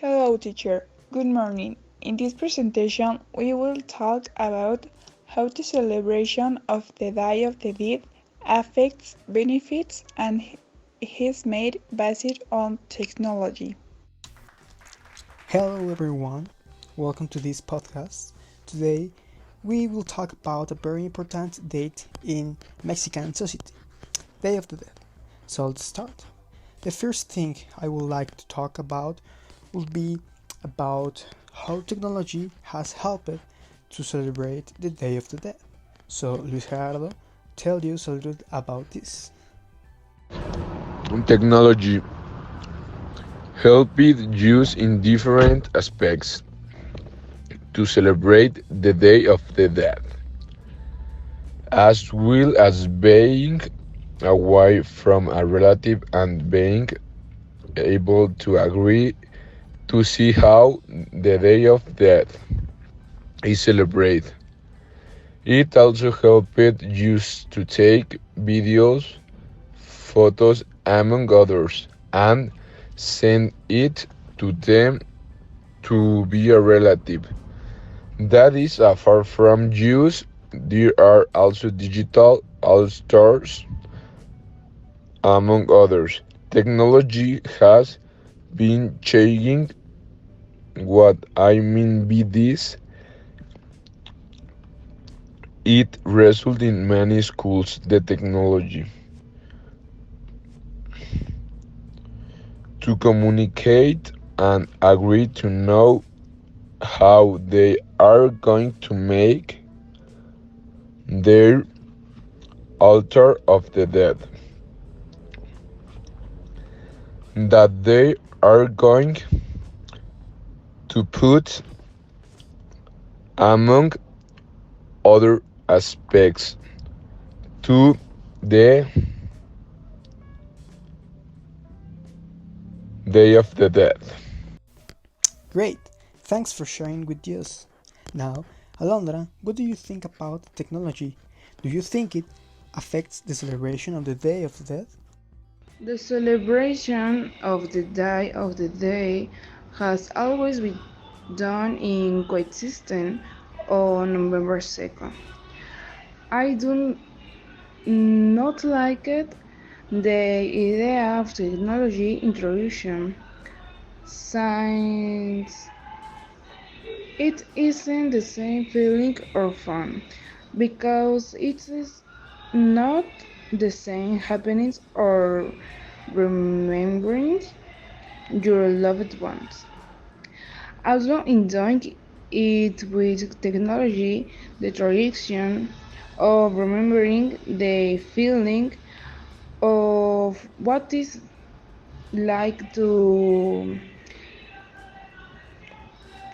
Hello, teacher. Good morning. In this presentation, we will talk about how the celebration of the Day of the Dead affects benefits and is made based on technology. Hello everyone, welcome to this podcast. Today we will talk about a very important date in Mexican society, Day of the Dead. So let's start. The first thing I would like to talk about will be about how technology has helped to celebrate the Day of the Dead. So Luis Gerardo, tell us a little about this. Technology helped use in different aspects to celebrate the Day of the Dead, as well as being away from a relative and being able to agree to see how the Day of Death is celebrated. It also helped use to take videos, photos, among others, and send it to them to be a relative. That is far from use. There are also digital all-stars, among others. Technology has been changing. What I mean by this, it results in many schools the technology to communicate and agree to know how they are going to make their altar of the dead, that they are going to put, among other aspects, to the Day of the Dead. Great, thanks for sharing with us. Now, Alondra, what do you think about technology? Do you think it affects the celebration of the Day of the Dead? The celebration of the Day of the Day has always been done in coexistence on November 2nd. I do not like it, the idea of technology introduction. Since it isn't the same feeling or fun, because it is not the same happenings or remembering your loved ones. Also enjoying it with technology, the tradition of remembering the feeling of what is like to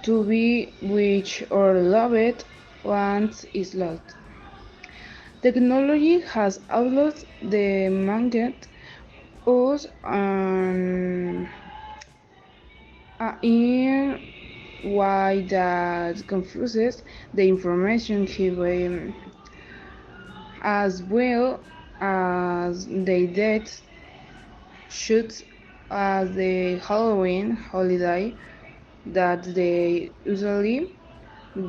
be with or loved ones is lost. Technology has outlawed the market us in why that confuses the information given as well as the dates shoots as the Halloween holiday that they usually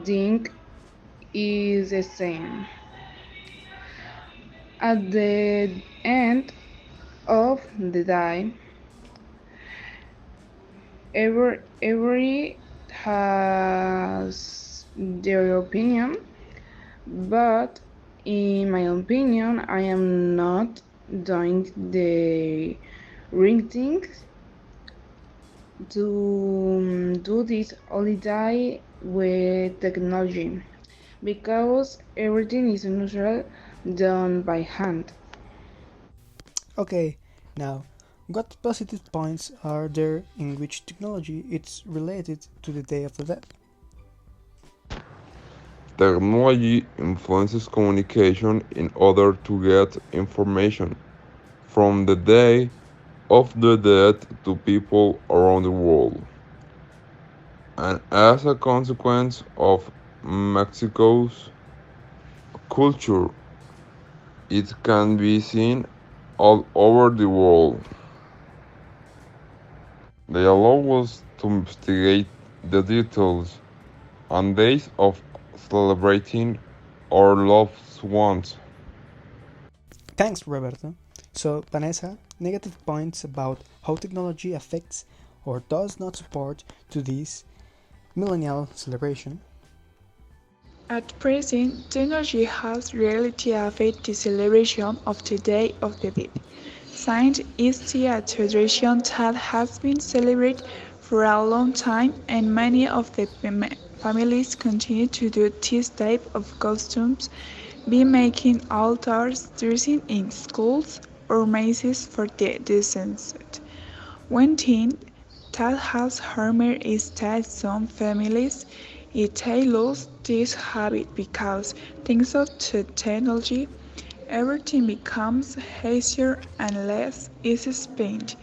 think is the same. At the end of the day, every has their opinion, but in my opinion, I am not doing the ring thing to do this holiday with technology because everything is usual done by hand. Okay, now, what positive points are there in which technology is related to the Day of the Dead? Technology influences communication in order to get information from the Day of the Dead to people around the world. And as a consequence of Mexico's culture, it can be seen all over the world. They allow us to investigate the details and days of celebrating our loved ones. Thanks, Roberto. So, Vanessa, negative points about how technology affects or does not support to this millennial celebration. At present, technology has really affected the celebration of the Day of the Dead, since it's a tradition that has been celebrated for a long time, and many of the families continue to do this type of costumes, be making altars, dressing in schools or mazes for the deceased. One thing that has harmed is that some families it lose this habit because, thanks to technology, everything becomes easier and less is spent.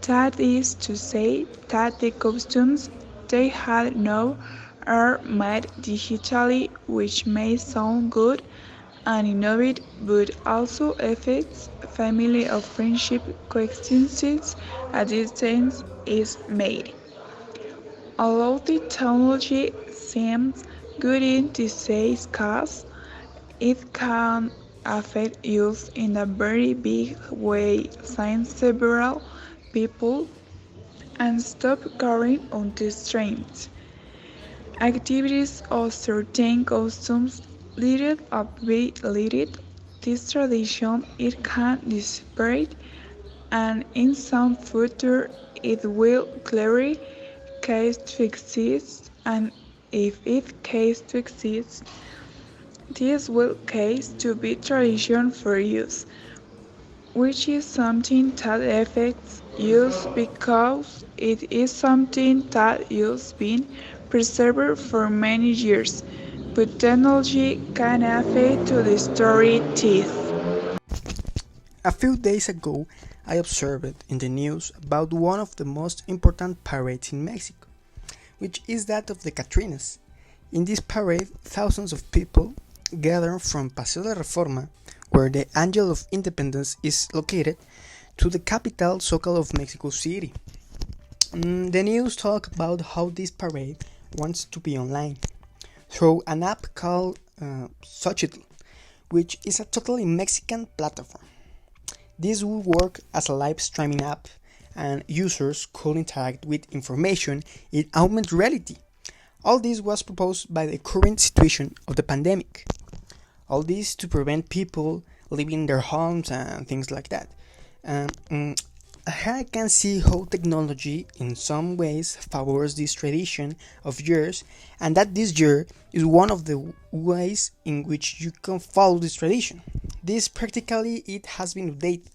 That is to say that the costumes they had now are made digitally, which may sound good and innovative but also affects family or friendship coexistence a distance is made. Although the technology seems good in this case, it can affect youth in a very big way since several people and stop carrying on these trends. Activities of certain costumes let up be let this tradition it can disappear and in some future it will clearly case to exist and if it case to exist this will case to be tradition for use, which is something that affects use because it is something that has been preserved for many years, but technology can affect to destroy this. A few days ago, I observed in the news about one of the most important parades in Mexico, which is that of the Catrinas. In this parade, thousands of people gather from Paseo de Reforma, where the Angel of Independence is located, to the capital Zócalo of Mexico City. The news talk about how this parade wants to be online through an app called Xochitl, which is a totally Mexican platform. This will work as a live streaming app, and users could interact with information in augmented reality. All this was proposed by the current situation of the pandemic. All this to prevent people leaving their homes and things like that. I can see how technology in some ways favors this tradition of yours, and that this year is one of the ways in which you can follow this tradition. This practically it has been updated